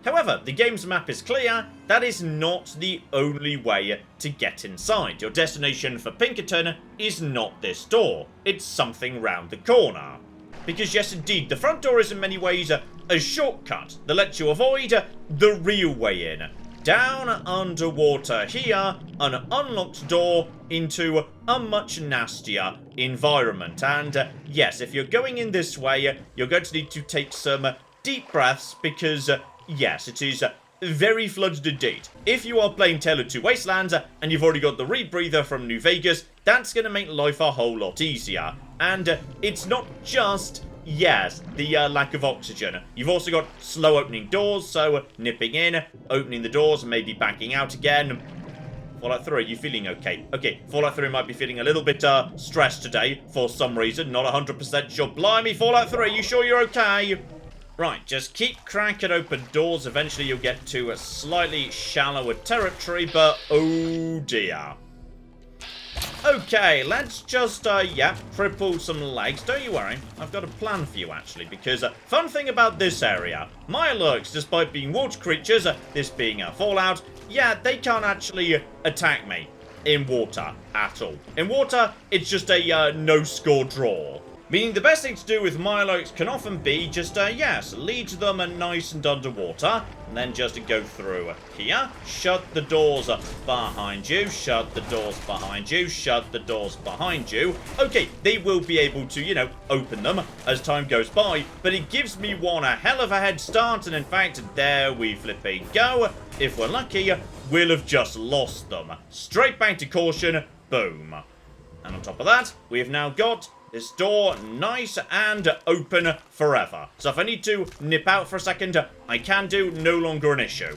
However, the game's map is clear. That is not the only way to get inside. Your destination for Pinkerton is not this door. It's something round the corner. Because yes indeed, the front door is in many ways a shortcut that lets you avoid the real way in. Down underwater here, an unlocked door into a much nastier environment. And yes, if you're going in this way, you're going to need to take some deep breaths because yes, it is very flooded indeed. If you are playing Tale of Two Wastelands and you've already got the rebreather from New Vegas, that's going to make life a whole lot easier. And it's not just, yes, the lack of oxygen. You've also got slow opening doors, so nipping in, opening the doors, and maybe backing out again. Fallout 3, are you feeling okay? Okay, Fallout 3 might be feeling a little bit stressed today for some reason. Not 100% sure. Blimey, Fallout 3, you sure you're okay? Right, just keep cracking open doors. Eventually you'll get to a slightly shallower territory, but oh dear. Okay, let's just, triple some legs. Don't you worry, I've got a plan for you, actually, because, fun thing about this area, Mirelurks, despite being water creatures, this being a Fallout, yeah, they can't actually attack me in water at all. In water, it's just a no-score draw. Meaning the best thing to do with Mirelurks can often be just, lead them nice and underwater, and then just go through here, shut the doors behind you, shut the doors behind you, shut the doors behind you. Okay, they will be able to, open them as time goes by, but it gives me one a hell of a head start, and in fact, there we flipping go. If we're lucky, we'll have just lost them. Straight back to caution, boom. And on top of that, we have now got this door nice and open forever. So if I need to nip out for a second, I can do, no longer an issue.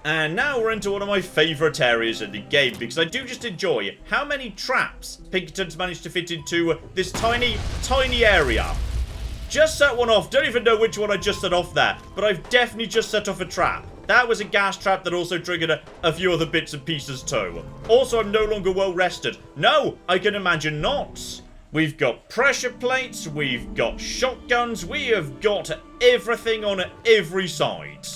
And now we're into one of my favourite areas in the game, because I do just enjoy how many traps Pinkerton's managed to fit into this tiny, tiny area. Just set one off. Don't even know which one I just set off there, but I've definitely just set off a trap. That was a gas trap that also triggered a few other bits and pieces too. Also, I'm no longer well rested. No, I can imagine not. We've got pressure plates, we've got shotguns, we have got everything on every side.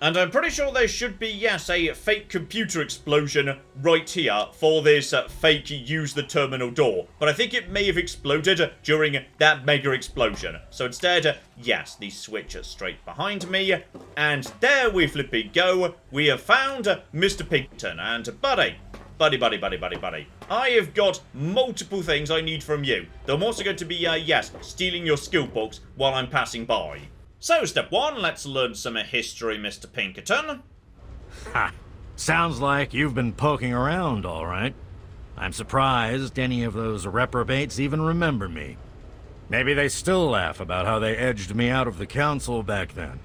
And I'm pretty sure there should be, yes, a fake computer explosion right here for this fake use the terminal door. But I think it may have exploded during that mega explosion. So instead, yes, the switch straight behind me. And there we flipping go. We have found Mr. Pinkerton and Buddy. Buddy. I have got multiple things I need from you. Though I'm also going to be, stealing your skill books while I'm passing by. So, step one, let's learn some history, Mr. Pinkerton. Ha! Sounds like you've been poking around, all right. I'm surprised any of those reprobates even remember me. Maybe they still laugh about how they edged me out of the council back then.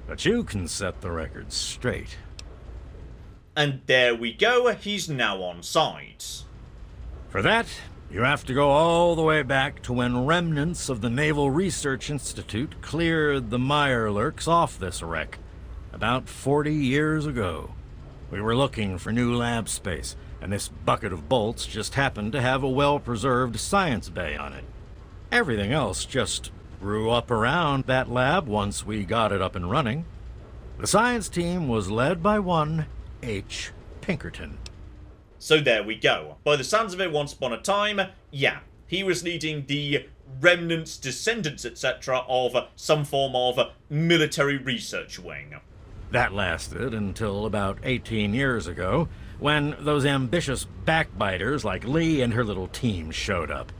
But you can set the record straight. And there we go, he's now on side. For that, you have to go all the way back to when remnants of the Naval Research Institute cleared the Mirelurks off this wreck, about 40 years ago. We were looking for new lab space, and this bucket of bolts just happened to have a well-preserved science bay on it. Everything else just grew up around that lab once we got it up and running. The science team was led by one H. Pinkerton. So there we go. By the sounds of it, once upon a time, yeah, he was leading the remnants, descendants, etc. of some form of military research wing. That lasted until about 18 years ago, when those ambitious backbiters like Lee and her little team showed up.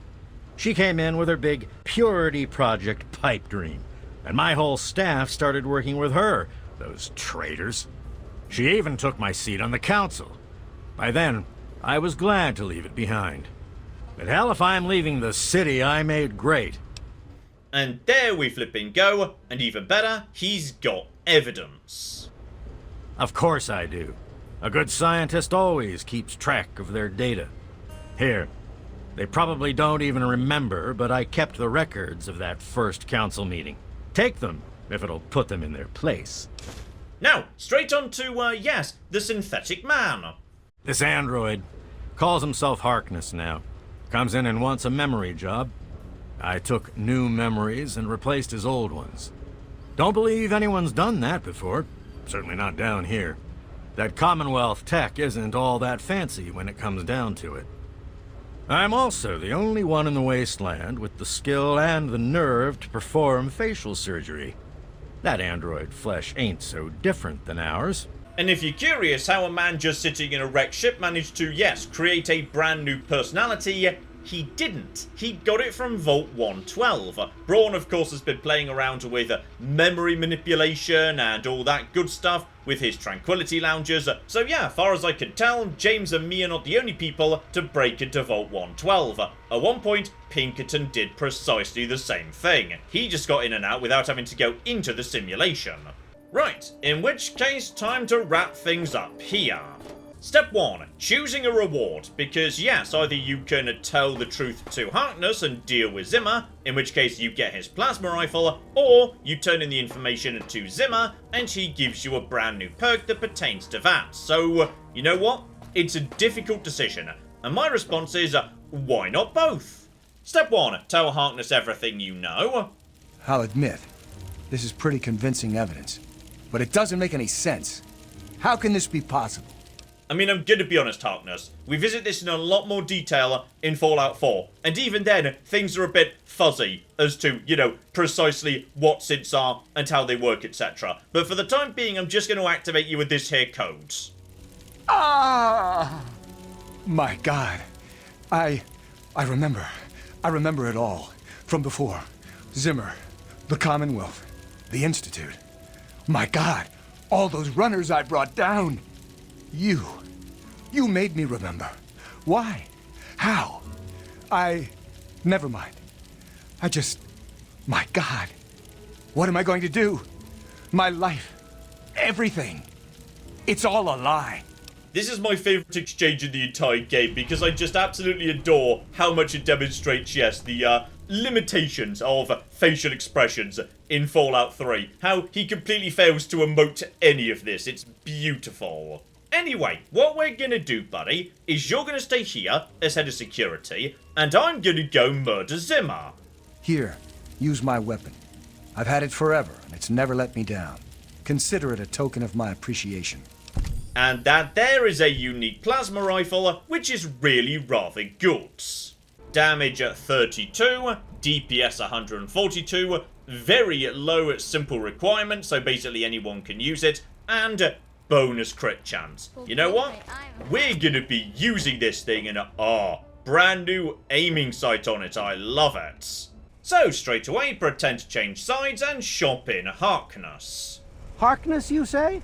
She came in with her big Purity Project pipe dream, and my whole staff started working with her, those traitors. She even took my seat on the council. By then, I was glad to leave it behind. But hell, if I'm leaving the city I made great. And there we flipping go, and even better, he's got evidence. Of course I do. A good scientist always keeps track of their data. Here, they probably don't even remember, but I kept the records of that first council meeting. Take them, if it'll put them in their place. Now, straight on to, the synthetic man. This android calls himself Harkness now. Comes in and wants a memory job. I took new memories and replaced his old ones. Don't believe anyone's done that before. Certainly not down here. That Commonwealth tech isn't all that fancy when it comes down to it. I'm also the only one in the Wasteland with the skill and the nerve to perform facial surgery. That android flesh ain't so different than ours. And if you're curious how a man just sitting in a wrecked ship managed to, yes, create a brand new personality, he didn't. He got it from Vault 112. Braun, of course, has been playing around with memory manipulation and all that good stuff with his tranquility loungers. So yeah, far as I can tell, James and me are not the only people to break into Vault 112. At one point, Pinkerton did precisely the same thing. He just got in and out without having to go into the simulation. Right, in which case, time to wrap things up here. Step 1. Choosing a reward, because yes, either you can tell the truth to Harkness and deal with Zimmer, in which case you get his plasma rifle, or you turn in the information to Zimmer and he gives you a brand new perk that pertains to that. So, you know what? It's a difficult decision, and my response is, why not both? Step 1. Tell Harkness everything you know. I'll admit, this is pretty convincing evidence, but it doesn't make any sense. How can this be possible? I mean, I'm gonna be honest, Harkness. We visit this in a lot more detail in Fallout 4. And even then, things are a bit fuzzy as to, you know, precisely what synths are and how they work, etc. But for the time being, I'm just going to activate you with this here code. Ah! My God. I remember. I remember it all. From before. Zimmer. The Commonwealth. The Institute. My God. All those runners I brought down. You made me remember. Why? How? Never mind. My God. What am I going to do? My life. Everything. It's all a lie. This is my favourite exchange in the entire game because I just absolutely adore how much it demonstrates, yes, the limitations of facial expressions in Fallout 3. How he completely fails to emote any of this. It's beautiful. Anyway, what we're gonna do, buddy, is you're gonna stay here as head of security, and I'm gonna go murder Zimmer. Here, use my weapon. I've had it forever, and it's never let me down. Consider it a token of my appreciation. And that there is a unique plasma rifle, which is really rather good. Damage at 32, DPS 142, very low simple requirement, so basically anyone can use it, and bonus crit chance. You know what? We're gonna be using this thing in a brand new aiming sight on it. I love it. So straight away, pretend to change sides and shop in Harkness. Harkness, you say?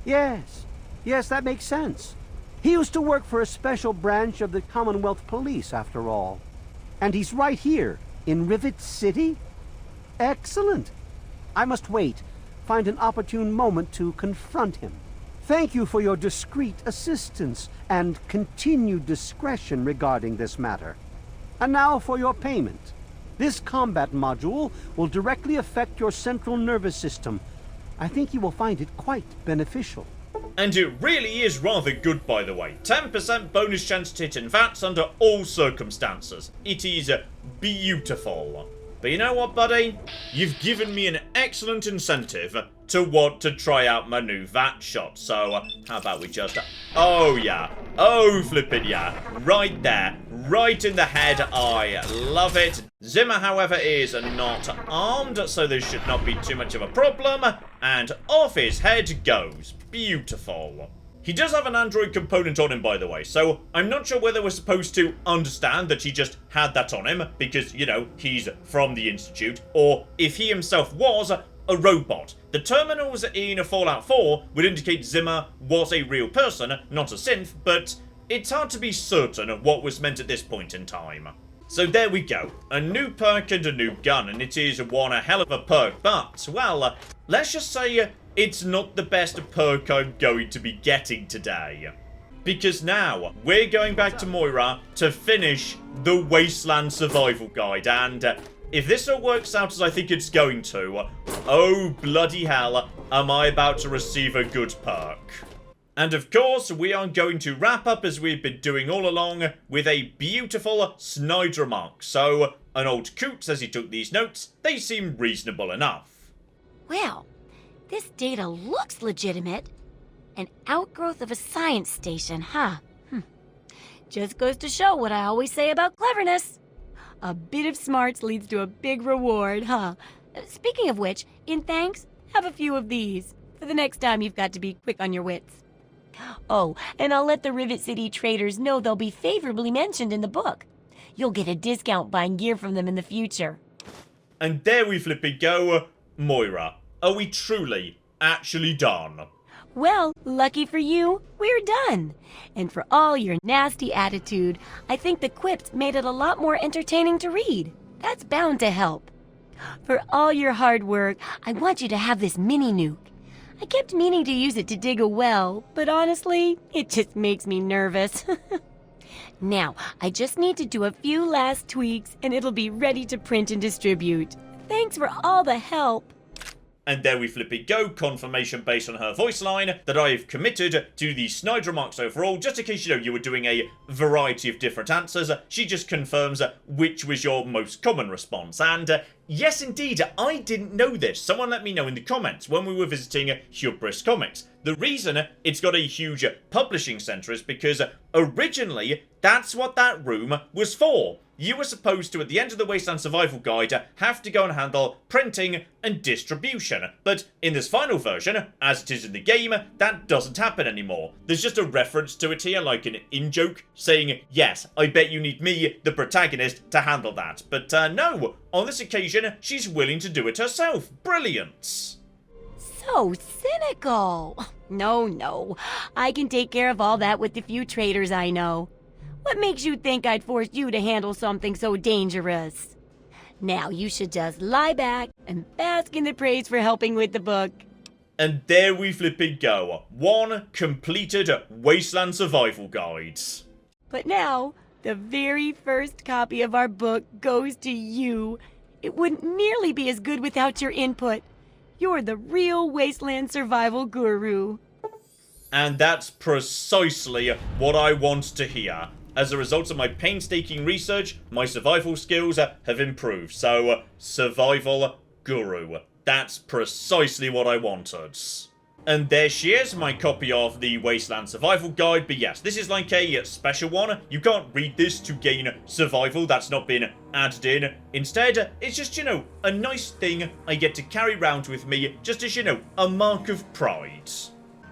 Yes, that makes sense. He used to work for a special branch of the Commonwealth Police, after all. And he's right here, in Rivet City? Excellent. I must wait. Find an opportune moment to confront him. Thank you for your discreet assistance and continued discretion regarding this matter. And now for your payment. This combat module will directly affect your central nervous system. I think you will find it quite beneficial. And it really is rather good, by the way. 10% bonus chance to hit in VATS under all circumstances. It is beautiful. But you know what, buddy? You've given me an excellent incentive to want to try out my new VAT shot. So, how about we just... Oh, yeah. Oh, flippin' yeah. Right there. Right in the head. I love it. Zimmer, however, is not armed, so there should not be too much of a problem. And off his head goes. Beautiful. He does have an android component on him, by the way, so I'm not sure whether we're supposed to understand that he just had that on him because, you know, he's from the Institute, or if he himself was a robot. The terminals in Fallout 4 would indicate Zimmer was a real person, not a synth, but it's hard to be certain of what was meant at this point in time. So there we go, a new perk and a new gun, and it is one hell of a perk, but, well, let's just say it's not the best perk I'm going to be getting today. Because now, we're going back to Moira to finish the Wasteland Survival Guide, and if this all works out as I think it's going to, oh bloody hell, am I about to receive a good perk. And of course, we are going to wrap up as we've been doing all along with a beautiful snide remark. So, an old coot says he took these notes, they seem reasonable enough. Well, this data looks legitimate. An outgrowth of a science station, huh? Just goes to show what I always say about cleverness. A bit of smarts leads to a big reward, huh? Speaking of which, in thanks, have a few of these for the next time you've got to be quick on your wits. Oh, and I'll let the Rivet City traders know they'll be favorably mentioned in the book. You'll get a discount buying gear from them in the future. And there we flipping go. Moira, are we truly, actually done? Well, lucky for you, we're done. And for all your nasty attitude, I think the quips made it a lot more entertaining to read. That's bound to help. For all your hard work, I want you to have this mini nuke. I kept meaning to use it to dig a well, but honestly, it just makes me nervous. Now, I just need to do a few last tweaks and it'll be ready to print and distribute. Thanks for all the help. And there we flipping go, confirmation based on her voice line that I've committed to the snide remarks overall. Just in case you were doing a variety of different answers, she just confirms which was your most common response. And yes indeed, I didn't know this. Someone let me know in the comments when we were visiting Hubris Comics. The reason it's got a huge publishing centre is because originally that's what that room was for. You were supposed to, at the end of the Wasteland Survival Guide, have to go and handle printing and distribution. But in this final version, as it is in the game, that doesn't happen anymore. There's just a reference to it here, like an in-joke, saying, yes, I bet you need me, the protagonist, to handle that. But no, on this occasion, she's willing to do it herself. Brilliant. So cynical. No, I can take care of all that with the few traders I know. What makes you think I'd force you to handle something so dangerous? Now you should just lie back and bask in the praise for helping with the book. And there we flipping go. One completed Wasteland Survival Guide. But now, the very first copy of our book goes to you. It wouldn't nearly be as good without your input. You're the real Wasteland survival guru. And that's precisely what I want to hear. As a result of my painstaking research, my survival skills have improved. So, survival guru. That's precisely what I wanted. And there she is, my copy of the Wasteland Survival Guide. But yes, this is like a special one. You can't read this to gain survival. That's not been added in. Instead, it's just, a nice thing I get to carry around with me just as, a mark of pride.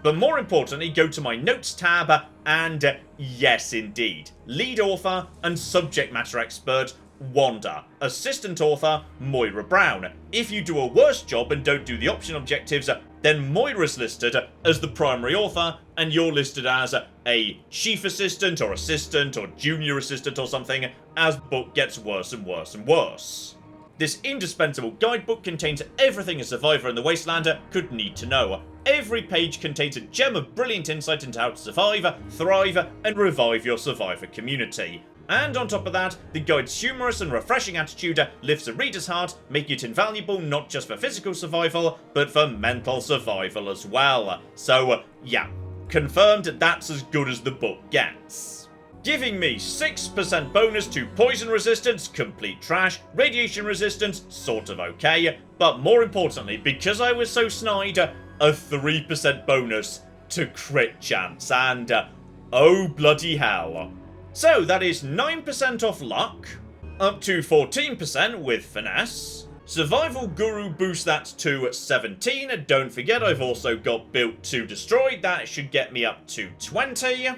But more importantly, go to my notes tab and yes indeed, lead author and subject matter expert Wanda, assistant author Moira Brown. If you do a worse job and don't do the option objectives, then Moira's listed as the primary author and you're listed as a chief assistant or junior assistant or something as the book gets worse and worse and worse. This indispensable guidebook contains everything a survivor in the Wasteland could need to know. Every page contains a gem of brilliant insight into how to survive, thrive, and revive your survivor community. And on top of that, the guide's humorous and refreshing attitude lifts a reader's heart, making it invaluable not just for physical survival, but for mental survival as well. So, yeah, confirmed that's as good as the book gets. Giving me 6% bonus to poison resistance, complete trash, radiation resistance, sort of okay, but more importantly, because I was so snide, a 3% bonus to crit chance, and oh bloody hell. So that is 9% off luck, up to 14% with finesse. Survival Guru boosts that to 17, don't forget I've also got Built to Destroy, that should get me up to 20.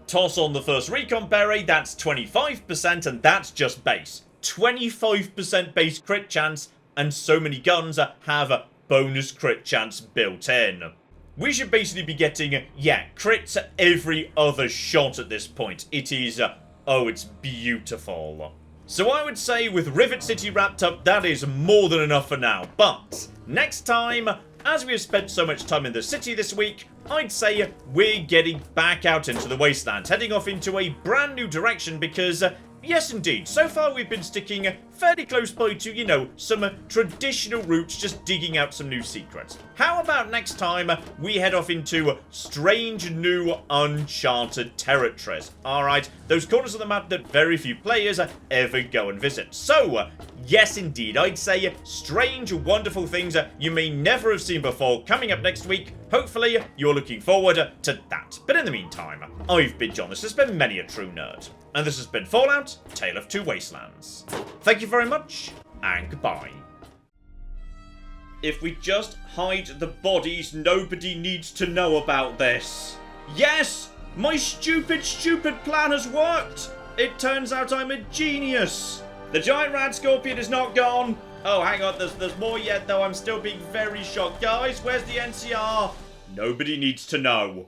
Toss on the first recon berry, that's 25%, and that's just base. 25% base crit chance, and so many guns have bonus crit chance built in. We should basically be getting, crits every other shot at this point. It is, it's beautiful. So I would say with Rivet City wrapped up, that is more than enough for now. But next time, as we have spent so much time in the city this week, I'd say we're getting back out into the Wasteland, heading off into a brand new direction because, yes indeed, so far we've been sticking fairly close by to, some traditional routes, just digging out some new secrets. How about next time we head off into strange new uncharted territories? Alright, those corners of the map that very few players ever go and visit. So, yes indeed, I'd say strange, wonderful things you may never have seen before coming up next week. Hopefully, you're looking forward to that. But in the meantime, I've been John, this has been Many a True Nerd, and this has been Fallout, Tale of Two Wastelands. Thank you very much, and goodbye. If we just hide the bodies, nobody needs to know about this. Yes! My stupid plan has worked! It turns out I'm a genius. The giant rat scorpion is not gone. Oh, hang on, there's more yet, though. I'm still being very shocked. Guys, where's the NCR? Nobody needs to know.